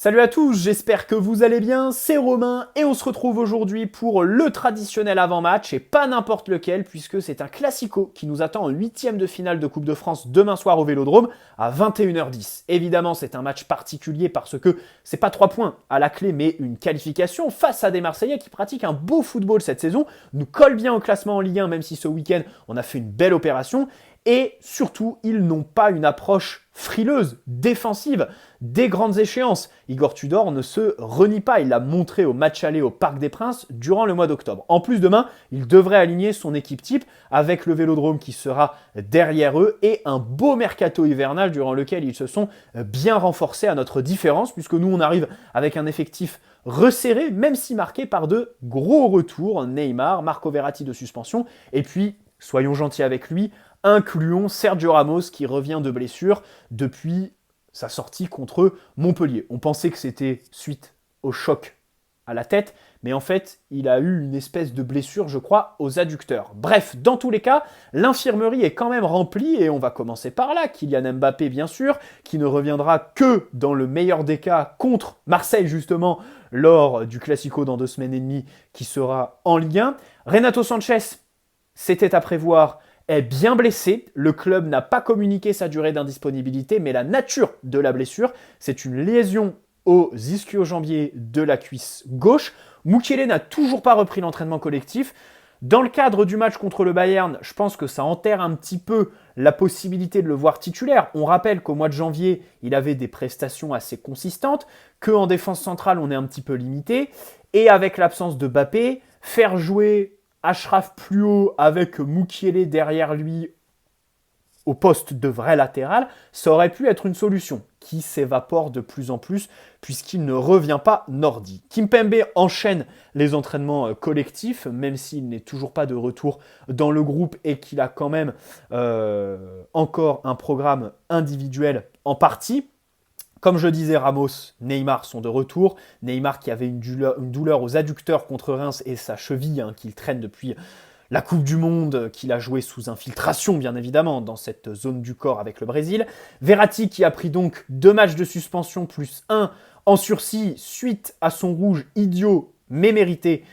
Salut à tous, j'espère que vous allez bien, c'est Romain et on se retrouve aujourd'hui pour le traditionnel avant-match et pas n'importe lequel puisque c'est un classico qui nous attend en huitième de finale de Coupe de France demain soir au Vélodrome à 21h10. Évidemment c'est un match particulier parce que c'est pas 3 points à la clé mais une qualification face à des Marseillais qui pratiquent un beau football cette saison, nous collent bien au classement en Ligue 1 même si ce week-end on a fait une belle opération. Et surtout, ils n'ont pas une approche frileuse, défensive, des grandes échéances. Igor Tudor ne se renie pas, il l'a montré au match aller au Parc des Princes durant le mois d'octobre. En plus, demain, il devrait aligner son équipe type avec le Vélodrome qui sera derrière eux et un beau mercato hivernal durant lequel ils se sont bien renforcés à notre différence, puisque nous, on arrive avec un effectif resserré, même si marqué par de gros retours. Neymar, Marco Verratti de suspension, et puis, soyons gentils avec lui, incluons Sergio Ramos qui revient de blessure depuis sa sortie contre Montpellier. On pensait que c'était suite au choc à la tête, mais en fait, il a eu une espèce de blessure, je crois, aux adducteurs. Bref, dans tous les cas, l'infirmerie est quand même remplie, et on va commencer par là. Kylian Mbappé, bien sûr, qui ne reviendra que dans le meilleur des cas contre Marseille, justement, lors du Classico dans 2 semaines et demie, qui sera en Ligue 1. Renato Sanchez, c'était à prévoir, est bien blessé. Le club n'a pas communiqué sa durée d'indisponibilité, mais la nature de la blessure, c'est une lésion aux ischio-jambiers de la cuisse gauche. Mukiele n'a toujours pas repris l'entraînement collectif. Dans le cadre du match contre le Bayern, je pense que ça enterre un petit peu la possibilité de le voir titulaire. On rappelle qu'au mois de janvier, il avait des prestations assez consistantes, qu'en défense centrale, on est un petit peu limité. Et avec l'absence de Mbappé, faire jouer Achraf plus haut avec Mukiele derrière lui au poste de vrai latéral, ça aurait pu être une solution qui s'évapore de plus en plus puisqu'il ne revient pas Nordi. Kimpembe enchaîne les entraînements collectifs, même s'il n'est toujours pas de retour dans le groupe et qu'il a quand même encore un programme individuel en partie. Comme je disais, Ramos, Neymar sont de retour. Neymar qui avait une douleur aux adducteurs contre Reims et sa cheville qu'il traîne depuis la Coupe du Monde, qu'il a joué sous infiltration bien évidemment dans cette zone du corps avec le Brésil. Verratti qui a pris donc 2 matchs de suspension plus 1 en sursis suite à son rouge idiot mais mérité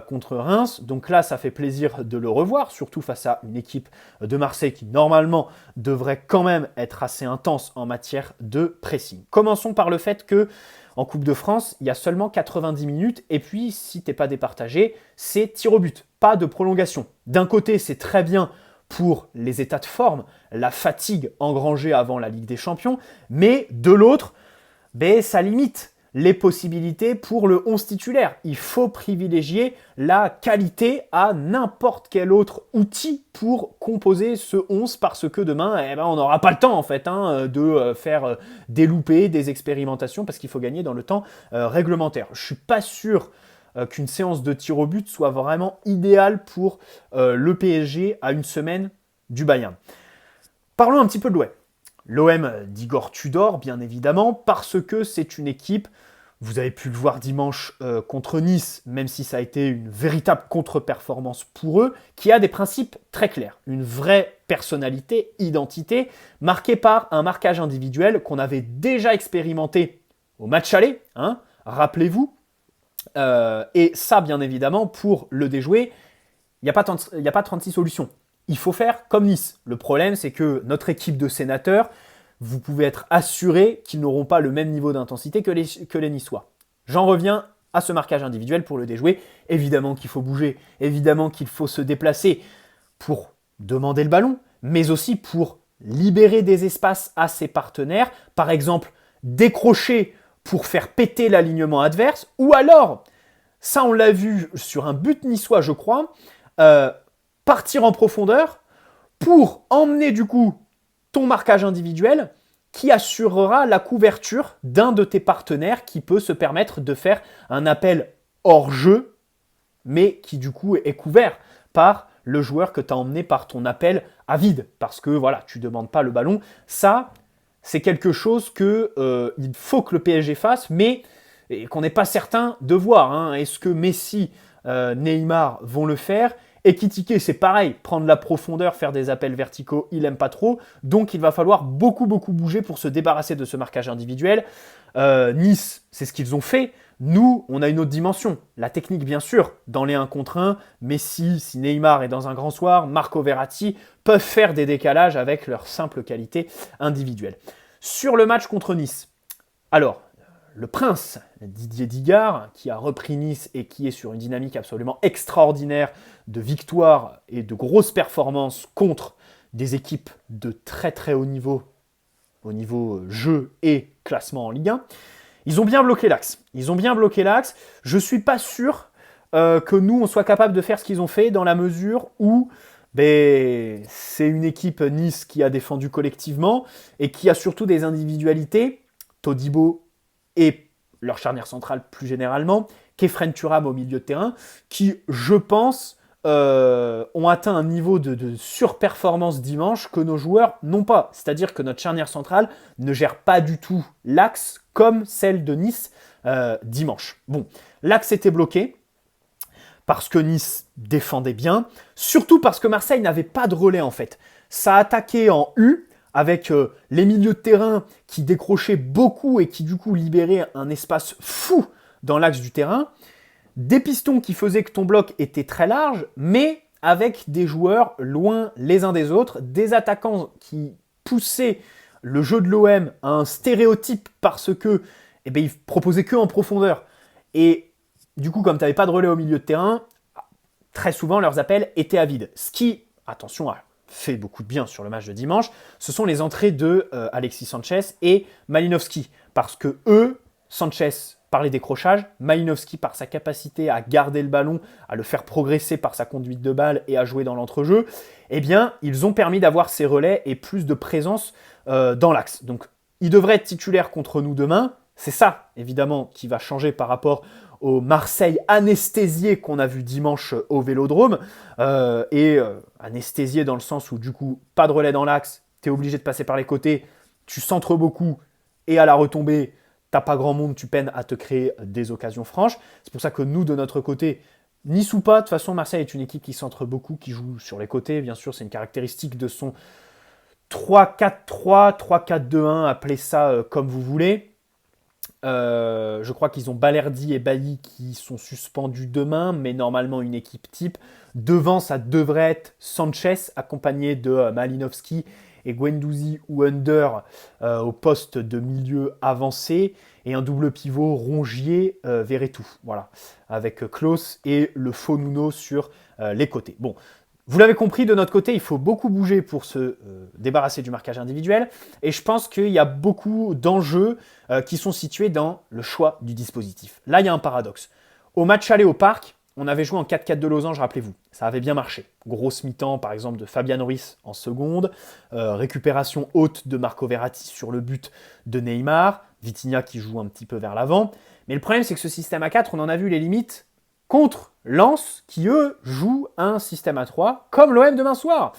contre Reims. Donc là, ça fait plaisir de le revoir, surtout face à une équipe de Marseille qui, normalement, devrait quand même être assez intense en matière de pressing. Commençons par le fait que en Coupe de France, il y a seulement 90 minutes, et puis, si t'es pas départagé, c'est tir au but, pas de prolongation. D'un côté, c'est très bien pour les états de forme, la fatigue engrangée avant la Ligue des Champions, mais de l'autre, ça limite les possibilités pour le 11 titulaire. Il faut privilégier la qualité à n'importe quel autre outil pour composer ce 11 parce que demain, on n'aura pas le temps en fait de faire des loupés, des expérimentations parce qu'il faut gagner dans le temps réglementaire. Je ne suis pas sûr qu'une séance de tir au but soit vraiment idéale pour le PSG à une semaine du Bayern. Parlons un petit peu de l'OM. L'OM d'Igor Tudor, bien évidemment, parce que c'est une équipe, vous avez pu le voir dimanche contre Nice, même si ça a été une véritable contre-performance pour eux, qui a des principes très clairs. Une vraie personnalité, identité, marquée par un marquage individuel qu'on avait déjà expérimenté au match aller, rappelez-vous. Et ça, bien évidemment, pour le déjouer, il n'y a pas 36 solutions. Il faut faire comme Nice. Le problème, c'est que notre équipe de sénateurs, vous pouvez être assuré qu'ils n'auront pas le même niveau d'intensité que les Niçois. J'en reviens à ce marquage individuel pour le déjouer. Évidemment qu'il faut bouger, évidemment qu'il faut se déplacer pour demander le ballon, mais aussi pour libérer des espaces à ses partenaires. Par exemple, décrocher pour faire péter l'alignement adverse, ou alors, ça on l'a vu sur un but niçois, je crois, partir en profondeur pour emmener du coup ton marquage individuel qui assurera la couverture d'un de tes partenaires qui peut se permettre de faire un appel hors jeu, mais qui du coup est couvert par le joueur que tu as emmené par ton appel à vide, parce que voilà, tu ne demandes pas le ballon. Ça, c'est quelque chose qu'il faut que le PSG fasse, mais qu'on n'est pas certain de voir. Est-ce que Messi, Neymar vont le faire ? Ekitike, c'est pareil, prendre la profondeur, faire des appels verticaux, il aime pas trop. Donc il va falloir beaucoup bouger pour se débarrasser de ce marquage individuel. Nice, c'est ce qu'ils ont fait. Nous, on a une autre dimension. La technique, bien sûr, dans les 1 contre 1, Messi, si Neymar est dans un grand soir, Marco Verratti peuvent faire des décalages avec leur simple qualité individuelle. Sur le match contre Nice, alors, le prince, Didier Digard, qui a repris Nice et qui est sur une dynamique absolument extraordinaire de victoires et de grosses performances contre des équipes de très haut niveau, au niveau jeu et classement en Ligue 1, ils ont bien bloqué l'axe. Je ne suis pas sûr que nous, on soit capable de faire ce qu'ils ont fait dans la mesure où c'est une équipe Nice qui a défendu collectivement et qui a surtout des individualités, Todibo et leur charnière centrale plus généralement, Kefren Turam au milieu de terrain, qui, je pense, ont atteint un niveau de surperformance dimanche que nos joueurs n'ont pas. C'est-à-dire que notre charnière centrale ne gère pas du tout l'axe comme celle de Nice dimanche. Bon, l'axe était bloqué parce que Nice défendait bien, surtout parce que Marseille n'avait pas de relais en fait. Ça attaquait en U, avec les milieux de terrain qui décrochaient beaucoup et qui du coup libéraient un espace fou dans l'axe du terrain, des pistons qui faisaient que ton bloc était très large, mais avec des joueurs loin les uns des autres, des attaquants qui poussaient le jeu de l'OM à un stéréotype parce que ils proposaient que en profondeur. Et du coup, comme tu n'avais pas de relais au milieu de terrain, très souvent leurs appels étaient à vide. Ce qui, attention, a fait beaucoup de bien sur le match de dimanche, ce sont les entrées de Alexis Sanchez et Malinowski. Parce que eux, Sanchez par les décrochages, Malinowski par sa capacité à garder le ballon, à le faire progresser par sa conduite de balle et à jouer dans l'entrejeu, ils ont permis d'avoir ces relais et plus de présence dans l'axe. Donc, ils devraient être titulaires contre nous demain. C'est ça, évidemment, qui va changer par rapport au Marseille anesthésié qu'on a vu dimanche au Vélodrome. Anesthésié dans le sens où, du coup, pas de relais dans l'axe, tu es obligé de passer par les côtés, tu centres beaucoup, et à la retombée, t'as pas grand monde, tu peines à te créer des occasions franches. C'est pour ça que nous, de notre côté, Nice ou pas, de toute façon, Marseille est une équipe qui centre beaucoup, qui joue sur les côtés. Bien sûr, c'est une caractéristique de son 3-4-3, 3-4-2-1, appelez ça comme vous voulez. Je crois qu'ils ont Balerdi et Bailly qui sont suspendus demain, mais normalement une équipe type. Devant, ça devrait être Sanchez, accompagné de Malinowski et Guendouzi ou Under au poste de milieu avancé, et un double pivot Rongier Verretou, voilà, avec Klose et le faux Nuno sur les côtés. Bon, vous l'avez compris, de notre côté, il faut beaucoup bouger pour se débarrasser du marquage individuel, et je pense qu'il y a beaucoup d'enjeux qui sont situés dans le choix du dispositif. Là, il y a un paradoxe. Au match aller au Parc, on avait joué en 4-4 de losange, rappelez-vous. Ça avait bien marché. Grosse mi-temps, par exemple, de Fabian Ruiz en seconde. Récupération haute de Marco Verratti sur le but de Neymar. Vitinha qui joue un petit peu vers l'avant. Mais le problème, c'est que ce système à 4, on en a vu les limites contre Lens, qui, eux, jouent un système à 3, comme l'OM demain soir,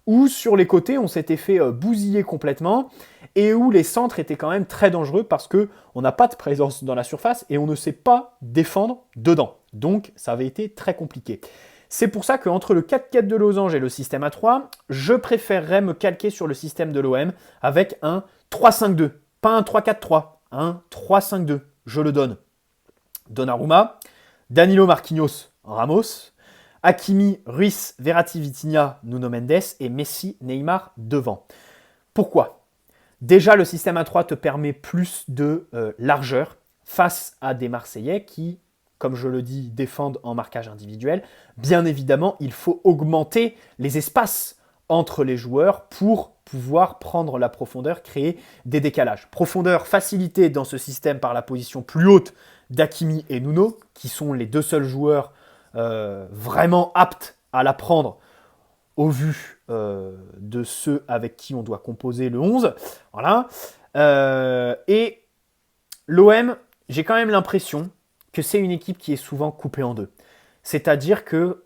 où sur les côtés, on s'était fait bousiller complètement, et où les centres étaient quand même très dangereux parce qu'on n'a pas de présence dans la surface et on ne sait pas défendre dedans. Donc, ça avait été très compliqué. C'est pour ça qu'entre le 4-4 de losange et le système A3, je préférerais me calquer sur le système de l'OM avec un 3-5-2. Pas un 3-4-3, un 3-5-2. Je le donne. Donnarumma, Danilo Marquinhos, Ramos, Hakimi, Ruiz, Verratti, Vitinha, Nuno Mendes et Messi, Neymar devant. Pourquoi ? Déjà, le système A3 te permet plus de largeur face à des Marseillais qui, comme je le dis, défendent en marquage individuel. Bien évidemment, il faut augmenter les espaces entre les joueurs pour pouvoir prendre la profondeur, créer des décalages. Profondeur facilitée dans ce système par la position plus haute d'Hakimi et Nuno, qui sont les deux seuls joueurs vraiment aptes à la prendre au vu de ceux avec qui on doit composer le 11. Voilà. Et l'OM, j'ai quand même l'impression que c'est une équipe qui est souvent coupée en deux. C'est-à-dire que,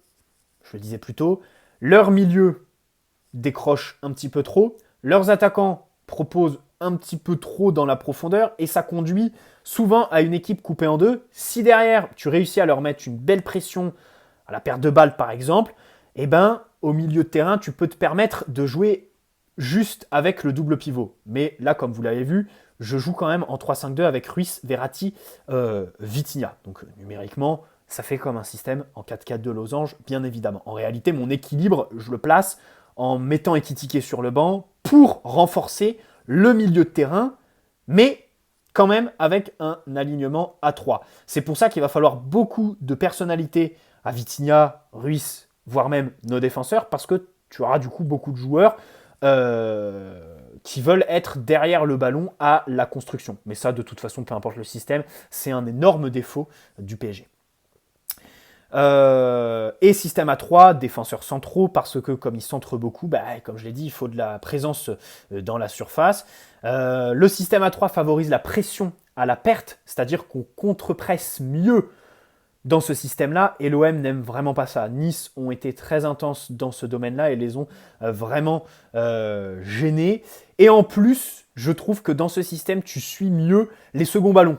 je le disais plus tôt, leur milieu décroche un petit peu trop, leurs attaquants proposent un petit peu trop dans la profondeur, et ça conduit souvent à une équipe coupée en deux. Si derrière, tu réussis à leur mettre une belle pression à la perte de balle par exemple, eh ben, au milieu de terrain, tu peux te permettre de jouer juste avec le double pivot. Mais là, comme vous l'avez vu, je joue quand même en 3-5-2 avec Ruiz, Verratti, Vitinha. Donc numériquement, ça fait comme un système en 4-4-2 losange, bien évidemment. En réalité, mon équilibre, je le place en mettant Ekitike sur le banc pour renforcer le milieu de terrain, mais quand même avec un alignement à 3. C'est pour ça qu'il va falloir beaucoup de personnalité à Vitinha, Ruiz, voire même nos défenseurs, parce que tu auras du coup beaucoup de joueurs qui veulent être derrière le ballon à la construction. Mais ça, de toute façon, peu importe le système, c'est un énorme défaut du PSG. Et système à 3, défenseurs centraux, parce que comme ils centrent beaucoup, comme je l'ai dit, il faut de la présence dans la surface. Le système à 3 favorise la pression à la perte, c'est-à-dire qu'on contre-presse mieux dans ce système-là, et l'OM n'aime vraiment pas ça. Nice ont été très intenses dans ce domaine-là et les ont vraiment gênés. Et en plus, je trouve que dans ce système, tu suis mieux les seconds ballons.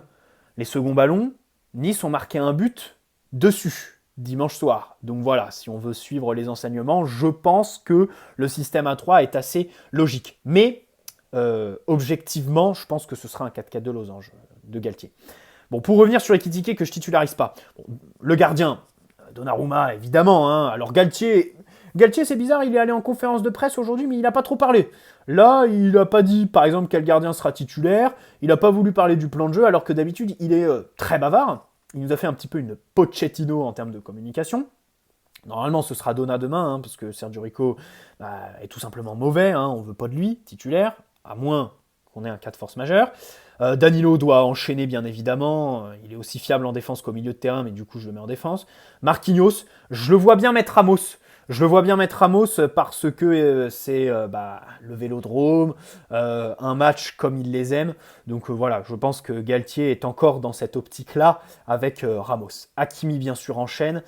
Les seconds ballons, Nice ont marqué un but dessus dimanche soir. Donc voilà, si on veut suivre les enseignements, je pense que le système A3 est assez logique. Mais objectivement, je pense que ce sera un 4-4-2 losange de Galtier. Bon, pour revenir sur Ekitike que je titularise pas. Bon, le gardien, Donnarumma, évidemment. Hein. Alors Galtier, c'est bizarre, il est allé en conférence de presse aujourd'hui, mais il n'a pas trop parlé. Là, il n'a pas dit, par exemple, quel gardien sera titulaire. Il n'a pas voulu parler du plan de jeu, alors que d'habitude, il est très bavard. Il nous a fait un petit peu une Pochettino en termes de communication. Normalement, ce sera Donna demain, parce que Sergio Rico est tout simplement mauvais. On ne veut pas de lui, titulaire, à moins qu'on ait un cas de force majeure. Danilo doit enchaîner, bien évidemment. Il est aussi fiable en défense qu'au milieu de terrain, mais du coup, je le mets en défense. Marquinhos, je le vois bien mettre Ramos. Parce que c'est le Vélodrome, un match comme il les aime. Donc voilà, je pense que Galtier est encore dans cette optique-là avec Ramos. Hakimi, bien sûr, enchaîne.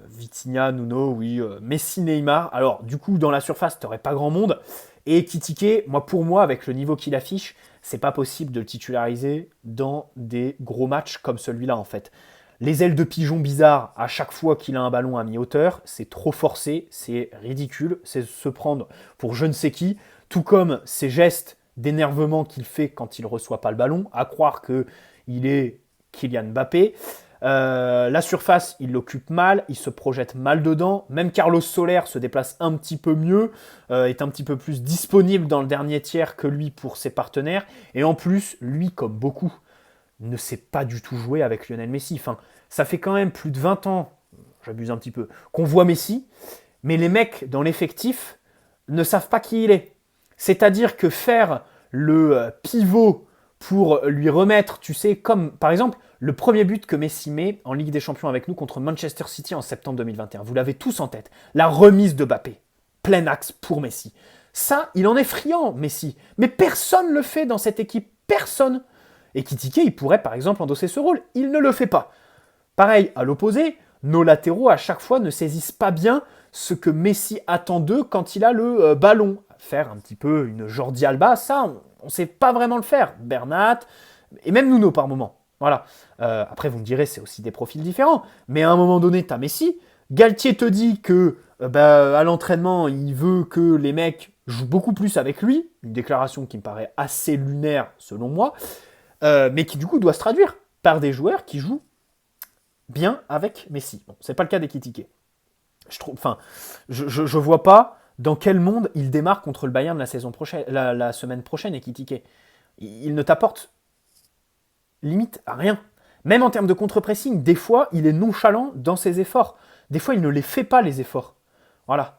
Vitinha, Nuno, oui. Messi, Neymar. Alors, du coup, dans la surface, tu n'aurais pas grand monde. Et Ekitike, pour moi, avec le niveau qu'il affiche, c'est pas possible de le titulariser dans des gros matchs comme celui-là, en fait. Les ailes de pigeon bizarres, à chaque fois qu'il a un ballon à mi-hauteur, c'est trop forcé, c'est ridicule, c'est se prendre pour je ne sais qui, tout comme ces gestes d'énervement qu'il fait quand il ne reçoit pas le ballon, à croire qu'il est Kylian Mbappé. La surface, il l'occupe mal, il se projette mal dedans. Même Carlos Soler se déplace un petit peu mieux, est un petit peu plus disponible dans le dernier tiers que lui pour ses partenaires. Et en plus, lui, comme beaucoup, ne sait pas du tout jouer avec Lionel Messi. Enfin, ça fait quand même plus de 20 ans, j'abuse un petit peu, qu'on voit Messi, mais les mecs dans l'effectif ne savent pas qui il est. C'est-à-dire que faire le pivot pour lui remettre, tu sais, comme par exemple le premier but que Messi met en Ligue des Champions avec nous contre Manchester City en septembre 2021. Vous l'avez tous en tête. La remise de Mbappé. Plein axe pour Messi. Ça, il en est friand, Messi. Mais personne ne le fait dans cette équipe. Personne. Et Ekitike, il pourrait par exemple endosser ce rôle. Il ne le fait pas. Pareil, à l'opposé, nos latéraux à chaque fois ne saisissent pas bien ce que Messi attend d'eux quand il a le ballon. Faire un petit peu une Jordi Alba, ça, on ne sait pas vraiment le faire. Bernat, et même Nuno par moment. Voilà. Après, vous me direz, c'est aussi des profils différents. Mais à un moment donné, tu as Messi. Galtier te dit que à l'entraînement, il veut que les mecs jouent beaucoup plus avec lui. Une déclaration qui me paraît assez lunaire, selon moi. Mais qui, du coup, doit se traduire par des joueurs qui jouent bien avec Messi. Bon, c'est pas le cas d'Ekitike. Je vois pas dans quel monde il démarre contre le Bayern la semaine prochaine, Ekitike. Il ne t'apporte limite à rien. Même en termes de contre-pressing, des fois, il est nonchalant dans ses efforts. Des fois, il ne les fait pas, les efforts. Voilà.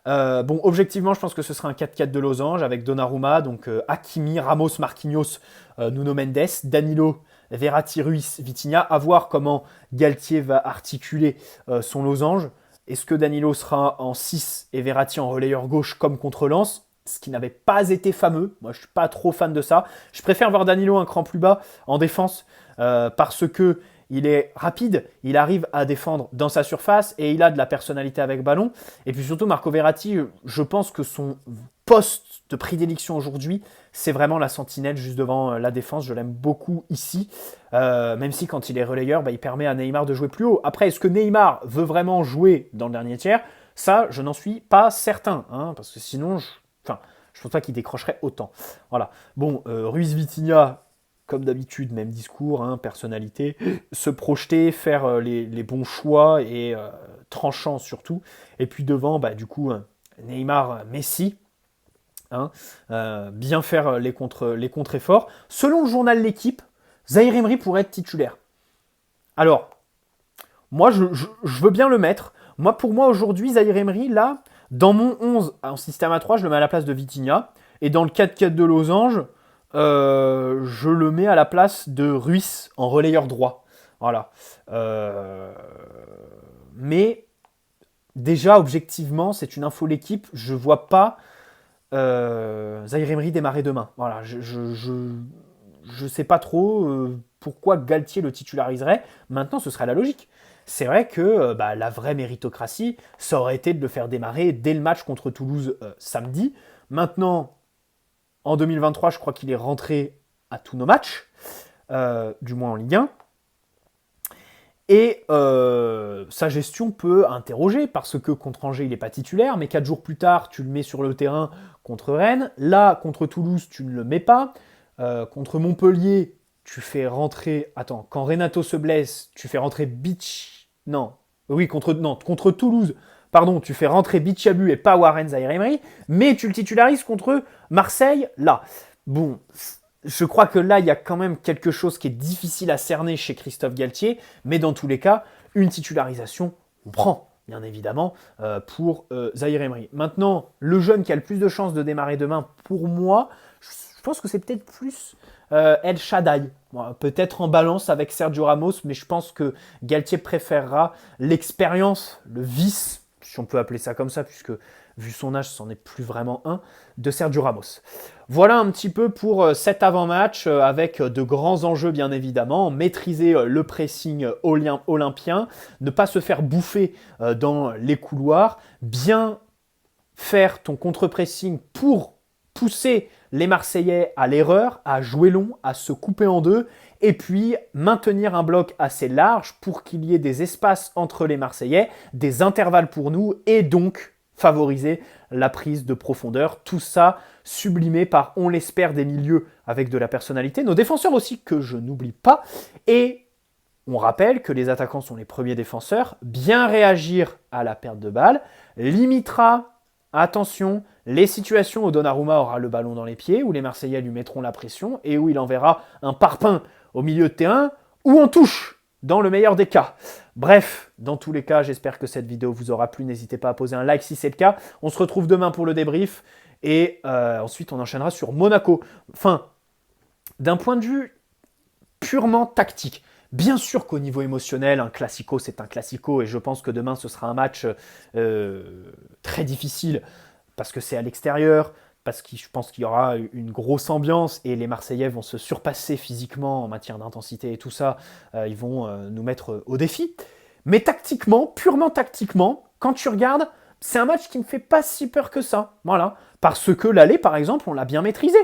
Objectivement, je pense que ce sera un 4-4 de losange avec Donnarumma, donc Hakimi, Ramos, Marquinhos, Nuno Mendes, Danilo, Verratti, Ruiz, Vitinha. À voir comment Galtier va articuler son losange. Est-ce que Danilo sera en 6 et Verratti en relayeur gauche comme contre Lens ? Ce qui n'avait pas été fameux. Moi, je ne suis pas trop fan de ça. Je préfère voir Danilo un cran plus bas en défense parce que il est rapide, il arrive à défendre dans sa surface et il a de la personnalité avec ballon. Et puis surtout, Marco Verratti, je pense que son poste de prédilection aujourd'hui, c'est vraiment la sentinelle juste devant la défense. Je l'aime beaucoup ici, même si quand il est relayeur, il permet à Neymar de jouer plus haut. Après, est-ce que Neymar veut vraiment jouer dans le dernier tiers? Ça, je n'en suis pas certain, hein, parce que sinon, je pense pas qu'il décrocherait autant. Voilà. Bon, Ruiz Vitinha, comme d'habitude, même discours, hein, personnalité, se projeter, faire les bons choix et tranchant surtout. Et puis devant, du coup, Neymar, Messi. Hein, bien faire les contre-efforts. Selon le journal L'Équipe, Zahir Emery pourrait être titulaire. Alors, moi, je veux bien le mettre. Pour moi, aujourd'hui, Zahir Emery, là, dans mon 11, en système à 3, je le mets à la place de Vitinha. Et dans le 4-4 de Losange, je le mets à la place de Ruiz, en relayeur droit. Voilà. Mais, déjà, objectivement, c'est une info L'Équipe. Je vois pas Zahir Emery démarrer demain. Voilà, je sais pas trop pourquoi Galtier le titulariserait. Maintenant, ce serait la logique. C'est vrai que la vraie méritocratie, ça aurait été de le faire démarrer dès le match contre Toulouse samedi. Maintenant, en 2023, je crois qu'il est rentré à tous nos matchs, du moins en Ligue 1. Et sa gestion peut interroger, parce que contre Angers, il n'est pas titulaire, mais 4 jours plus tard, tu le mets sur le terrain contre Rennes. Là, contre Toulouse, tu ne le mets pas. Contre Montpellier, tu fais rentrer... Attends, quand Renato se blesse, tu fais rentrer contre Toulouse, pardon, tu fais rentrer Bichabu et pas Warren Zahir Emery, mais tu le titularises contre Marseille, là. Bon... Je crois que là, il y a quand même quelque chose qui est difficile à cerner chez Christophe Galtier, mais dans tous les cas, une titularisation, on prend, bien évidemment, pour Zahir Emery. Maintenant, le jeune qui a le plus de chances de démarrer demain, pour moi, je pense que c'est peut-être plus El Shaddai. Peut-être en balance avec Sergio Ramos, mais je pense que Galtier préférera l'expérience, le vice, si on peut appeler ça comme ça, puisque vu son âge, c'en est plus vraiment un, de Sergio Ramos. Voilà un petit peu pour cet avant-match, avec de grands enjeux bien évidemment, maîtriser le pressing olympien, ne pas se faire bouffer dans les couloirs, bien faire ton contre-pressing pour pousser les Marseillais à l'erreur, à jouer long, à se couper en deux, et puis maintenir un bloc assez large pour qu'il y ait des espaces entre les Marseillais, des intervalles pour nous, et donc favoriser la prise de profondeur. Tout ça sublimé par, on l'espère, des milieux avec de la personnalité. Nos défenseurs aussi, que je n'oublie pas. Et on rappelle que les attaquants sont les premiers défenseurs. Bien réagir à la perte de balle limitera, attention, les situations où Donnarumma aura le ballon dans les pieds, où les Marseillais lui mettront la pression et où il enverra un parpaing au milieu de terrain, où on touche, dans le meilleur des cas. Bref, dans tous les cas, j'espère que cette vidéo vous aura plu. N'hésitez pas à poser un like si c'est le cas. On se retrouve demain pour le débrief. Et ensuite, on enchaînera sur Monaco. Enfin, d'un point de vue purement tactique. Bien sûr qu'au niveau émotionnel, un classico, c'est un classico. Et je pense que demain, ce sera un match très difficile. Parce que c'est à l'extérieur. Parce que je pense qu'il y aura une grosse ambiance et les Marseillais vont se surpasser physiquement en matière d'intensité et tout ça. Ils vont nous mettre au défi. Mais tactiquement, purement tactiquement, quand tu regardes, c'est un match qui ne me fait pas si peur que ça. Voilà. Parce que l'aller, par exemple, on l'a bien maîtrisé.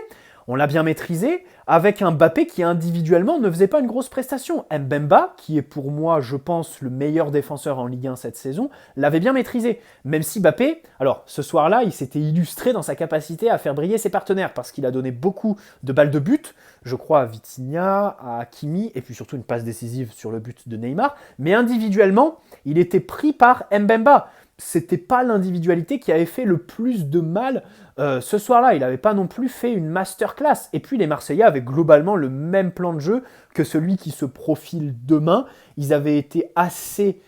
On l'a bien maîtrisé avec un Mbappé qui individuellement ne faisait pas une grosse prestation. Mbemba, qui est pour moi, je pense, le meilleur défenseur en Ligue 1 cette saison, l'avait bien maîtrisé. Même si Mbappé, alors ce soir-là, il s'était illustré dans sa capacité à faire briller ses partenaires parce qu'il a donné beaucoup de balles de but, je crois à Vitinha, à Hakimi, et puis surtout une passe décisive sur le but de Neymar. Mais individuellement, il était pris par Mbemba. C'était pas l'individualité qui avait fait le plus de mal ce soir-là. Il n'avait pas non plus fait une masterclass. Et puis les Marseillais avaient globalement le même plan de jeu que celui qui se profile demain. Ils avaient été assez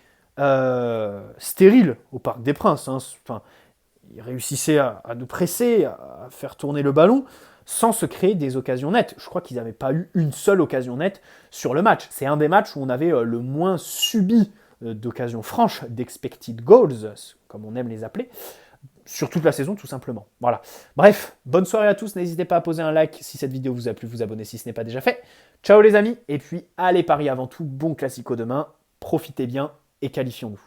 stériles au Parc des Princes. Hein. Enfin, ils réussissaient à nous presser, à faire tourner le ballon, sans se créer des occasions nettes. Je crois qu'ils n'avaient pas eu une seule occasion nette sur le match. C'est un des matchs où on avait le moins subi d'occasions franches, d'expected goals, comme on aime les appeler, sur toute la saison tout simplement. Voilà. Bref, bonne soirée à tous, n'hésitez pas à poser un like si cette vidéo vous a plu, vous abonner si ce n'est pas déjà fait. Ciao les amis, et puis allez Paris avant tout, bon classico demain, profitez bien et qualifions-nous.